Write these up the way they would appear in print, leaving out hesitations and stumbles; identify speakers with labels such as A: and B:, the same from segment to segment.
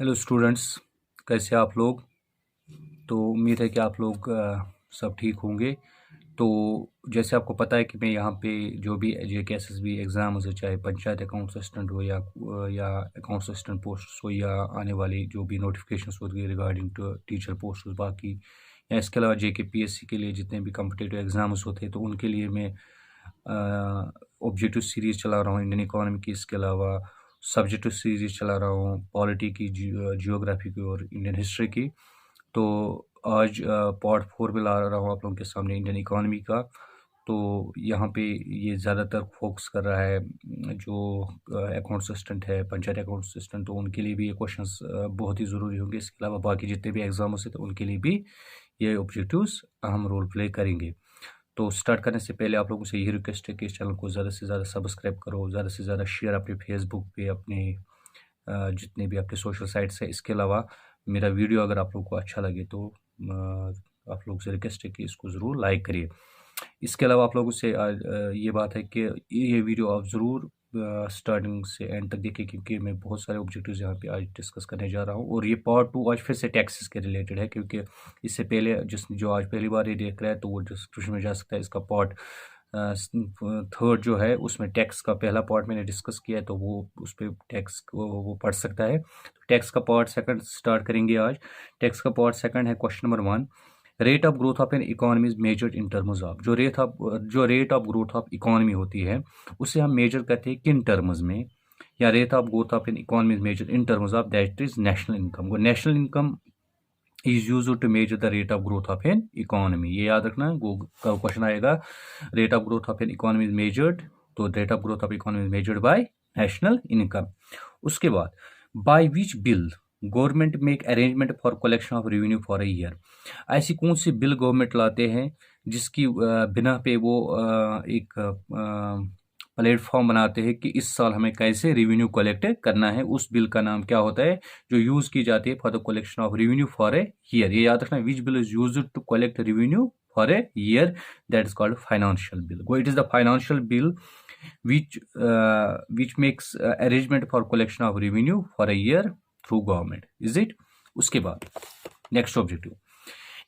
A: Hello students, कैसे आप लोग। तो उम्मीद है कि आप लोग सब ठीक होंगे। तो जैसे आपको पता है कि मैं यहाँ पे जो भी JKSSB एग्ज़ाम हो, चाहे पंचायत अकाउंट असिस्टेंट हो या अकाउंट असिस्टेंट पोस्ट हो, या आने वाली जो भी नोटिफिकेशंस होती है रिगार्डिंग टू टीचर पोस्ट बाकी, या इसके अलावा JKPSC के लिए जितने भी कम्पिटिटिव एग्ज़ाम्स होते हैं तो उनके लिए मैं ऑब्जेक्टिव सीरीज़ चला रहा हूँ इंडियन इकोनॉमी की। इसके अलावा सब्जेक्टिव सीरीज़ चला रहा हूँ पॉलिटी की, जियोग्राफी की और इंडियन हिस्ट्री की। तो आज पार्ट 4 में ला रहा हूँ आप लोगों के सामने इंडियन इकोनॉमी का। तो यहाँ पे ये ज़्यादातर फोकस कर रहा है जो अकाउंट असिस्टेंट है, पंचायत अकाउंट असिस्टेंट, तो उनके लिए भी ये क्वेश्चंस बहुत ही ज़रूरी होंगे। इसके अलावा बाकी जितने भी एग्जाम्स हैं तो उनके लिए भी ये ऑब्जेक्टिव्स अहम रोल प्ले करेंगे। तो स्टार्ट करने से पहले आप लोगों से यही रिक्वेस्ट है कि इस चैनल को ज़्यादा से ज़्यादा सब्सक्राइब करो, ज़्यादा से ज़्यादा शेयर अपने फेसबुक पे, अपने जितने भी आपके सोशल साइट्स हैं। इसके अलावा मेरा वीडियो अगर आप लोग को अच्छा लगे तो आप लोग से रिक्वेस्ट है कि इसको ज़रूर लाइक करिए। इसके अलावा आप लोगों से ये बात है कि ये वीडियो आप ज़रूर स्टार्टिंग से एंड तक देखें, क्योंकि मैं बहुत सारे ऑब्जेक्टिव्स यहाँ पे आज डिस्कस करने जा रहा हूँ। और ये पार्ट 2 आज फिर से टैक्सेस के रिलेटेड है, क्योंकि इससे पहले जो आज पहली बार ये देख रहा है तो वो डिस्क्रिप्शन में जा सकता है। इसका पार्ट 3 जो है उसमें टैक्स का पहला पार्ट मैंने डिस्कस किया है, तो वो उस पर टैक्स को वो पढ़ सकता है। तो टैक्स का पार्ट 2 स्टार्ट करेंगे आज। टैक्स का पार्ट 2 है question number 1। Rate of growth of an economy is measured in terms of. जो rate of growth of economy होती है उसे हम मेजर करते हैं किन टर्म्स में, या rate of growth of an economy is measured in terms of that is national income. वो national income is use to measure the rate of growth of an economy. ये याद रखना, वो क्वेश्चन आएगा rate of growth of an economy is measured, तो rate of growth of economy is measured by national income. उसके बाद by which bill government make arrangement for collection of revenue for a year. ऐसी कौन सी bill government लाते हैं जिसकी बिना पे वो एक प्लेटफॉर्म बनाते हैं कि इस साल हमें कैसे रेवेन्यू कलेक्ट करना है। उस बिल का नाम क्या होता है जो यूज की जाती है for the collection of revenue for a year. ये याद रखना, which bill is use to collect revenue for a year, that is called financial bill. वो it is the financial bill which makes arrangement for collection of revenue for a year through government, is it। उसके बाद next objective,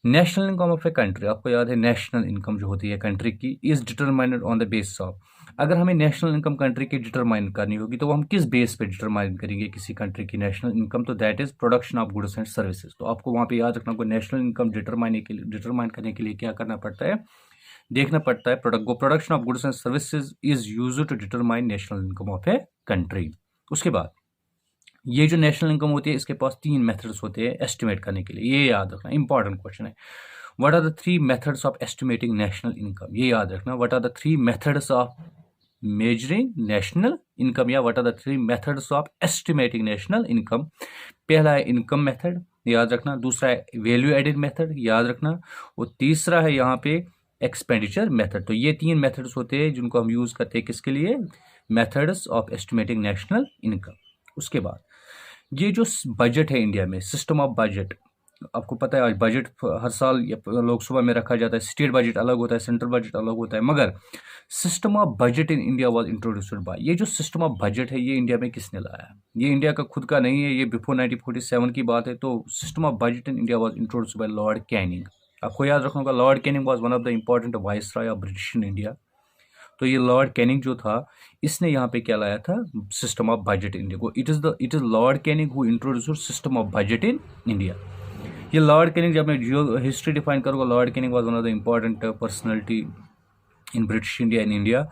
A: national income of a country. आपको याद है national income जो होती है country की is determined on the base of. अगर हमें नेशनल इनकम कंट्री की डिटरमाइन करनी होगी तो हम किस बेस पे डिटरमाइन करेंगे किसी कंट्री की नेशनल इनकम, तो that is production of goods and services. तो आपको वहाँ पे याद रखना को नेशनल इनकम डिटरमाइन करने के लिए क्या करना पड़ता है, देखना पड़ता है production of goods and services is use to determine national income of a country. उसके बाद ये जो नेशनल इनकम होती है इसके पास 3 मेथड्स होते हैं एस्टिमेट करने के लिए। ये याद रखना, इंपॉर्टेंट क्वेश्चन है। What are the 3 methods of estimating national income. ये याद रखना, what are the 3 methods of measuring national income, या what are the 3 methods of estimating national income. पहला है इनकम मेथड, याद रखना। दूसरा है वैल्यू एडेड मेथड, याद रखना। और तीसरा है यहाँ पे एक्सपेंडिचर मेथड। तो ये 3 मेथड्स होते हैं जिनको हम यूज करते हैं किसके लिए, methods of estimating national income. उसके बाद ये जो बजट है इंडिया में, सिस्टम ऑफ बजट, आपको पता है आज बजट हर साल लोकसभा में रखा जाता है। स्टेट बजट अलग होता है, सेंट्रल बजट अलग होता है, मगर system of budget in India was introduced by. ये जो सिस्टम ऑफ बजट है ये इंडिया में किसने लाया है, ये इंडिया का खुद का नहीं है, ये बिफोर 1947 की बात है। तो system of budget in India was introduced by Lord Canning. आपको याद रखना होगा Lord Canning was one of the important viceroy of British in India. तो ये लॉर्ड कैनिंग जो था इसने यहाँ पे क्या लाया था, सिस्टम ऑफ बजट इंडिया को। It is Lord Canning who introduced system of budget in India. ये लॉर्ड कैनिंग, जब मैं जियो हिस्ट्री डिफाइन करूँगा, Lord Canning was one of the important personality in British India in India.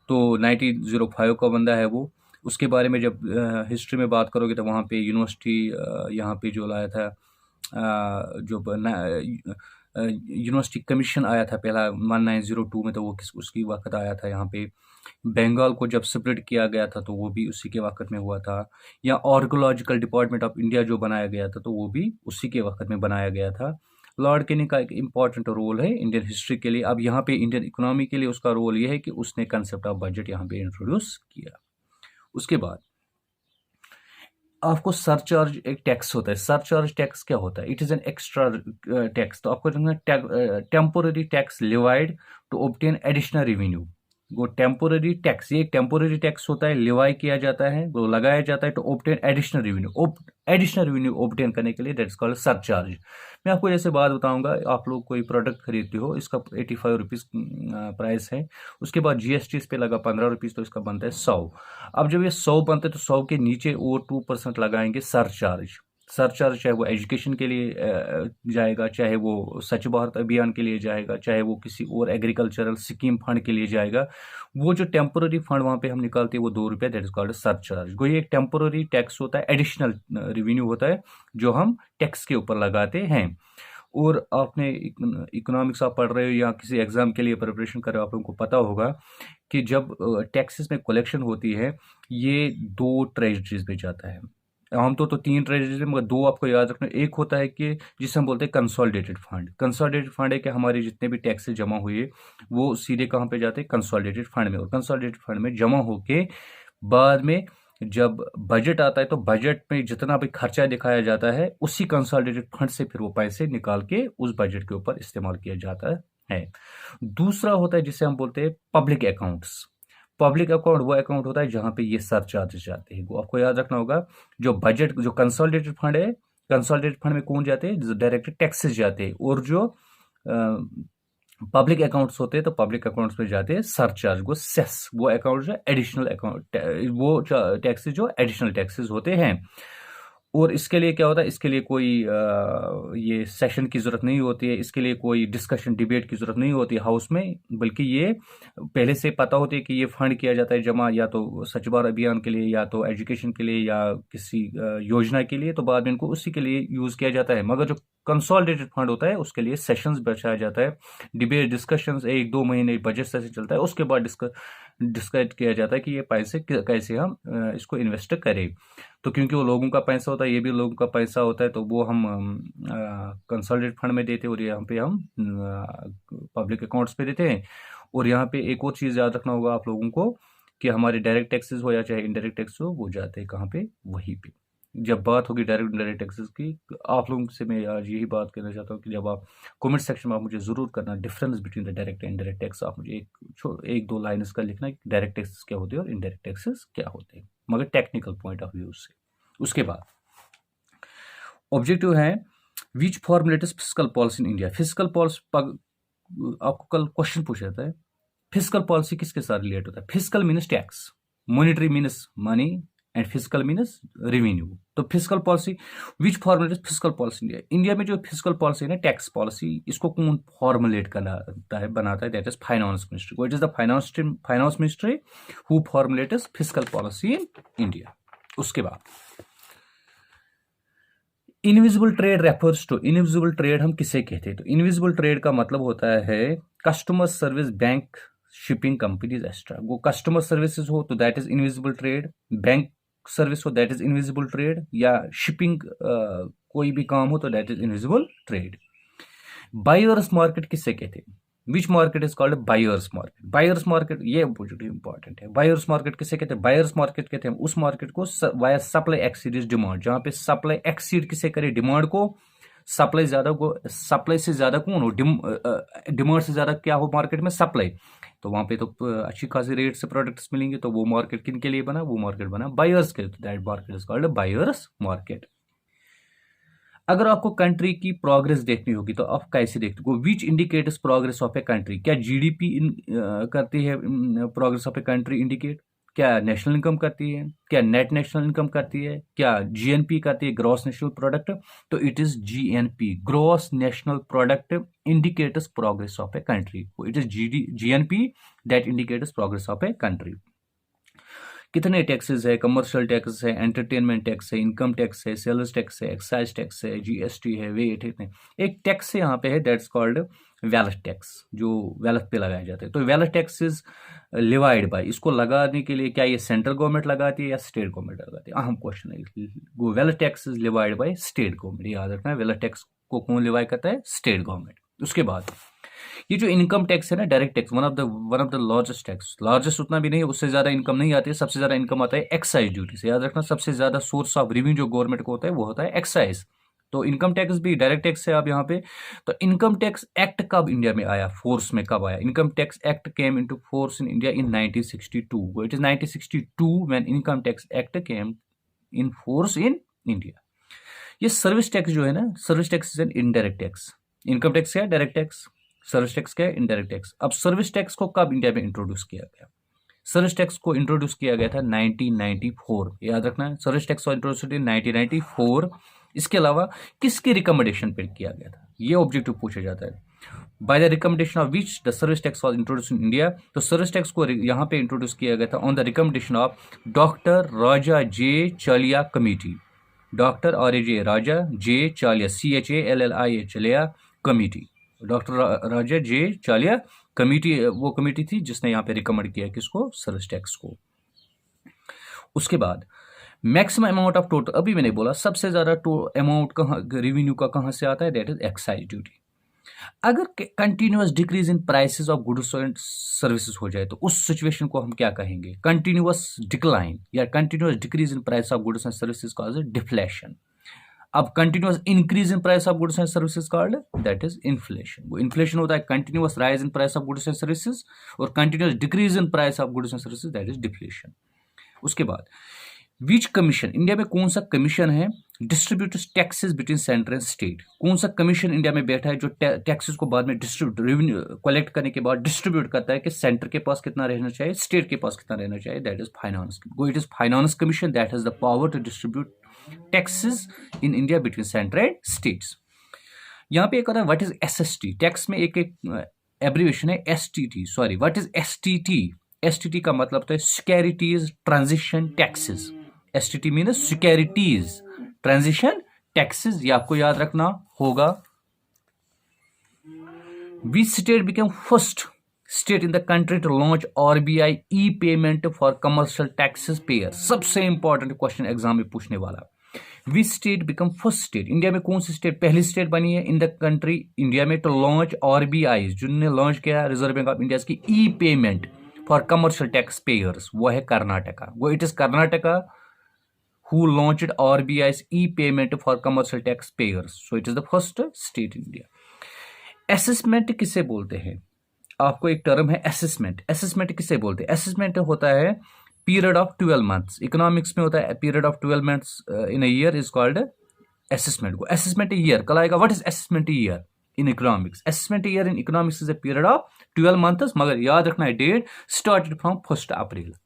A: तो 1905 का बंदा है वो। उसके बारे में जब हिस्ट्री में बात करोगे तो वहाँ पे यूनिवर्सिटी यहाँ पे जो लाया था, जो यूनिवर्सिटी कमीशन आया था पहला 1902 में, तो वो उसकी वक्त आया था यहाँ पे। बंगाल को जब सेपरेट किया गया था तो वो भी उसी के वक्त में हुआ था। या आर्कोलॉजिकल डिपार्टमेंट ऑफ इंडिया जो बनाया गया था तो वो भी उसी के वक्त में बनाया गया था। लॉर्ड कैनिंग का एक इम्पॉर्टेंट रोल है इंडियन हिस्ट्री के लिए। अब यहाँ पे इंडियन इकोनॉमी के लिए उसका रोल ये है कि उसने कंसेप्ट ऑफ बजट यहाँ पे इंट्रोड्यूस किया। उसके बाद आपको सरचार्ज एक टैक्स होता है। सरचार्ज टैक्स क्या होता है, it is an extra tax. तो आपको temporary tax levied to obtain additional revenue. वो टेम्पोररी टैक्स, ये एक टेम्पोररी टैक्स होता है, लिवाई किया जाता है, वो लगाया जाता है to obtain additional revenue, additional revenue obtain करने के लिए, दैट्स कॉल्ड सरचार्ज। मैं आपको जैसे बात बताऊंगा, आप लोग कोई प्रोडक्ट खरीदते हो, इसका 85 रुपीज़ प्राइस है, उसके बाद जीएसटी इस पे लगा 15 रुपीज़, तो इसका बनता है 100। अब जब ये 100 बनते हैं तो 100 के नीचे और 2% लगाएंगे सरचार्ज। सरचार्ज चाहे वो एजुकेशन के लिए जाएगा, चाहे वो स्वच्छ भारत अभियान के लिए जाएगा, चाहे वो किसी और एग्रीकल्चरल स्कीम फंड के लिए जाएगा, वो जो टेम्पोररी फंड वहाँ पे हम निकालते हैं वो 2 रुपये, दैट इज कॉल्ड सरचार्ज। वो ये एक टेम्पोररी टैक्स होता है, एडिशनल रेवेन्यू होता है जो हम टैक्स के ऊपर लगाते हैं। और आपने इकोनॉमिक्स आप पढ़ रहे हो या किसी एग्जाम के लिए प्रिपरेशन कर रहे हो, आप लोगों को पता होगा कि जब टैक्सेस में कलेक्शन होती है, ये 2 ट्रेजरीज में जाता है। आमतौर तो 3 ट्रेजरी, मगर 2 आपको याद रखना। एक होता है कि जिसे हम बोलते हैं कंसोलिडेटेड फंड। कंसोलिडेटेड फंड है कि हमारे जितने भी टैक्सेस जमा हुए वो सीधे कहाँ पे जाते हैं, कंसोलिडेटेड फंड में। और कंसोलिडेटेड फंड में जमा होके बाद में जब बजट आता है तो बजट में जितना भी खर्चा दिखाया जाता है, उसी कंसोलिडेटेड फंड से फिर वो पैसे निकाल के उस बजट के ऊपर इस्तेमाल किया जाता है। दूसरा होता है जिसे हम बोलते हैं पब्लिक अकाउंट्स। पब्लिक अकाउंट वो अकाउंट होता है जहां पे ये सरचार्जेस जाते हैं, वो आपको याद रखना होगा। जो बजट, जो कंसोलिडेटेड फंड है, कंसोलिडेटेड फंड में कौन जाते हैं, डायरेक्ट टैक्सेस जाते हैं। और जो पब्लिक अकाउंट्स होते हैं तो पब्लिक अकाउंट्स में जाते हैं सरचार्ज, वो सेस, वो अकाउंट जो एडिशनल अकाउंट, वो टैक्सेस जो एडिशनल टैक्सेस होते हैं। और इसके लिए क्या होता है, इसके लिए कोई ये सेशन की ज़रूरत नहीं होती है, इसके लिए कोई डिस्कशन डिबेट की ज़रूरत नहीं होती है हाउस में, बल्कि ये पहले से पता होती है कि ये फंड किया जाता है जमा या तो स्वच्छ भारत अभियान के लिए, या तो एजुकेशन के लिए, या किसी योजना के लिए, तो बाद में इनको उसी के लिए यूज़ किया जाता है। मगर जो कंसोलिडेटेड फंड होता है उसके लिए सेशंस बैठाया जाता है, डिबेट डिस्कशंस 1-2 महीने बजट सेशन चलता है, उसके बाद डिस्कस किया जाता है कि ये पैसे कैसे हम इसको इन्वेस्ट करें। तो क्योंकि वो लोगों का पैसा होता है, ये भी लोगों का पैसा होता है, तो वो हम कंसोलिडेटेड फंड में देते हैं और यहाँ पे हम पब्लिक अकाउंट्स पे देते हैं। और यहाँ पे एक और चीज़ याद रखना होगा आप लोगों को कि हमारे डायरेक्ट टैक्सेस हो या चाहे इनडायरेक्ट टैक्स हो, वो जाते हैं कहाँ पे, वहीं पे। जब बात होगी डायरेक्ट इनडायरेक्ट टैक्सेस की, आप लोगों से मैं आज यही बात करना चाहता हूँ कि जब आप कमेंट सेक्शन में आप मुझे ज़रूर करना difference between the direct and indirect tax. आप मुझे एक दो लाइन इसका लिखना कि डायरेक्ट टैक्सेस क्या होते हैं और इनडायरेक्ट टैक्सेस क्या होते हैं, मगर टेक्निकल पॉइंट ऑफ व्यू से। उसके बाद ऑब्जेक्टिव है which formulates fiscal policy in India. Fiscal policy, आपको कल क्वेश्चन पूछा जाता है, फिस्कल पॉलिसी किसके साथ रिलेट होता है। Fiscal means tax, monetary means money, and fiscal means revenue. तो fiscal policy, which formulate fiscal policy India. India में जो फिस्कल पॉलिसी है ना, टैक्स पॉलिसी, इसको कौन फॉर्मुलेट करता है, बनाता है, that is finance ministry. It is the finance ministry who formulates fiscal policy in India. उसके बाद invisible trade refers to, invisible trade हम किसे कहते हैं, तो इनविजिबल ट्रेड का मतलब होता है customer service, bank, shipping companies extra. वो कस्टमर सर्विसेज हो तो that is invisible trade, bank service हो दैट इज इनविजिबल ट्रेड, या शिपिंग कोई भी काम हो तो that is invisible trade. Buyers market किससे कहते हैं, which market is called buyers market. Buyers market ये बहुत इंपॉर्टेंट है। बायर्स मार्केट किसे कहते हैं, बायर्स मार्केट कहते हैं उस मार्केट को वाया सप्लाई एक्सीड डिमांड, जहां पे सप्लाई एक्सीड किसे करे, डिमांड को। सप्लाई ज्यादा को, सप्लाई से ज्यादा कौन हो, डिमांड से ज्यादा क्या हो मार्केट में, सप्लाई। तो वहां पे तो अच्छी खासी रेट से प्रोडक्ट्स मिलेंगे, तो वो मार्केट किन के लिए बना, वो मार्केट बना बायर्स के, तो that market is called buyers market. अगर आपको कंट्री की प्रोग्रेस देखनी होगी तो आप कैसे देखते हो, which indicators progress of a country. क्या जीडीपी करती है progress of a country indicate, क्या नेशनल इनकम करती है, क्या नेट नेशनल इनकम करती है, क्या जीएनपी करती है, ग्रॉस नेशनल प्रोडक्ट। तो it is GNP, gross national product indicators progress of a country. It is GNP that indicators progress of a country. कितने टैक्सेस है, कमर्शियल टैक्स है, एंटरटेनमेंट टैक्स है, इनकम टैक्स है, sales tax है, excise tax है, GST है, wait है। एक टैक्स यहाँ पे है दैट्स कॉल्ड वेल्थ टैक्स, जो वेल्थ पे लगाया जाता है। तो wealth tax is levied by, इसको लगाने के लिए क्या ये सेंट्रल गवर्नमेंट लगाती है या स्टेट गवर्नमेंट लगाती है, अहम क्वेश्चन है। वो wealth tax is levied by state government, याद रखना है वेल्थ टैक्स को कौन लिवाइड करता है, स्टेट गवर्नमेंट। उसके बाद ये जो इनकम टैक्स है ना, direct tax, one of the largest tax, largest उतना भी नहीं, उससे ज्यादा इनकम नहीं आती है। सबसे ज्यादा इनकम आता है एक्साइज ड्यूटी से, याद रखना सबसे ज्यादा सोर्स ऑफ रेवेन्यू जो गवर्नमेंट को होता है वो होता है एक्साइज। तो इनकम टैक्स भी डायरेक्ट टैक्स है। अब यहाँ पे तो इनकम टैक्स एक्ट कब इंडिया में आया, फोर्स में कब आया? Income tax act came into force in India in 1962। It is 1962 when income tax act came in force in India. ये सर्विस टैक्स जो है ना, service tax is an indirect tax. Income tax क्या है? Direct tax. Service tax क्या है? Indirect tax. अब service tax को कब इंडिया में इंट्रोड्यूस किया गया? सर्विस टैक्स को इंट्रोड्यूस किया गया था 1994, याद रखना है, सर्विस टैक्स को इंट्रोड्यूस 1994। इसके अलावा किसके रिकमेंडेशन पे किया गया था, ये ऑब्जेक्टिव पूछा जाता है। By the recommendation of which the service tax was introduce in India. तो सर्विस टैक्स को यहाँ पे इंट्रोड्यूस किया गया था on the recommendation of doctor Raja J Chelliah committee. Doctor RAJ Raja J Chelliah CHALLIA Chelliah committee. Doctor Raja J Chelliah committee, वो कमेटी थी जिसने यहाँ पे रिकमेंड किया किसको? सर्विस टैक्स को। उसके बाद मैक्सिमम अमाउंट ऑफ टोटल, अभी मैंने बोला सबसे ज्यादा अमाउंट कहाँ रेवेन्यू का कहाँ से आता है? That is excise duty. अगर continuous decrease in prices of goods and services हो जाए तो उस सिचुएशन को हम क्या कहेंगे? कंटिन्यूअस डिक्लाइन या continuous decrease in price of goods and services called deflation. अब continuous increase in price of goods and services called that is inflation. वो इन्फ्लेशन होता है continuous rise in price of goods and services, और continuous decrease in price of goods and services that is deflation. उसके बाद विच commission, India में कौन सा commission है distribute taxes between centre and state? कौन सा कमीशन इंडिया में बैठा है जो टैक्सेस को बाद में डिस्ट्रीब्यूट, रेवेन्यू कलेक्ट करने के बाद डिस्ट्रीब्यूट करता है कि सेंटर के पास कितना रहना चाहिए, स्टेट के पास कितना रहना चाहिए? That is finance. It is finance commission that has the power to distribute taxes in India between centre and states. यहाँ पे एक होता है व्हाट इज SST, टैक्स में एक एब्रीवेशन है STT, sorry what is STT? STT का मतलब होता है securities transition taxes. STT mean securities transition taxes, ये आपको याद रखना होगा। Which state became first state in the country to launch RBI e-payment for commercial taxes payer? सबसे इंपॉर्टेंट क्वेश्चन एग्जाम में पूछने वाला। Which state become first state, India में कौन सी स्टेट पहली स्टेट बनी है इन द कंट्री इंडिया में टू लॉन्च RBI, जिनने लॉन्च किया रिजर्व बैंक ऑफ इंडिया की e-payment for commercial tax payers? वो है कर्नाटका। वो it is Karnataka who launched RBI's e-payment for commercial taxpayers. So it is the first state in India. Assessment किसे बोलते हैं? आपको एक टर्म है assessment. Assessment किसे बोलते हैं? Assessment होता है period of 12 months. Economics में होता है period of 12 months in a year is called assessment. को assessment year कल आएगा. What is assessment year in economics? Assessment year in economics is a period of 12 months. मगर याद रखना है date started from 1st April.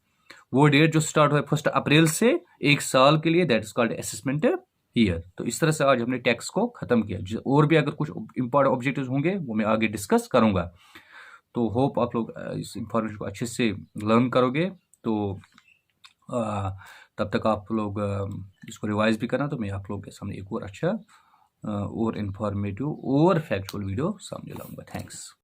A: वो date जो start हुआ 1 अप्रैल से एक साल के लिए, that is called assessment year. तो इस तरह से आज हमने टैक्स को खत्म किया। और भी अगर कुछ इंपॉर्टेंट ऑब्जेक्टिव्स होंगे वो मैं आगे डिस्कस करूंगा। तो होप आप लोग इस इंफॉर्मेशन को अच्छे से लर्न करोगे। तो तब तक आप लोग इसको रिवाइज भी करना। तो मैं आप लोगों के सामने एक और अच्छा और इंफॉर्मेटिव और फैक्चुअल वीडियो सामने लाऊंगा। थैंक्स।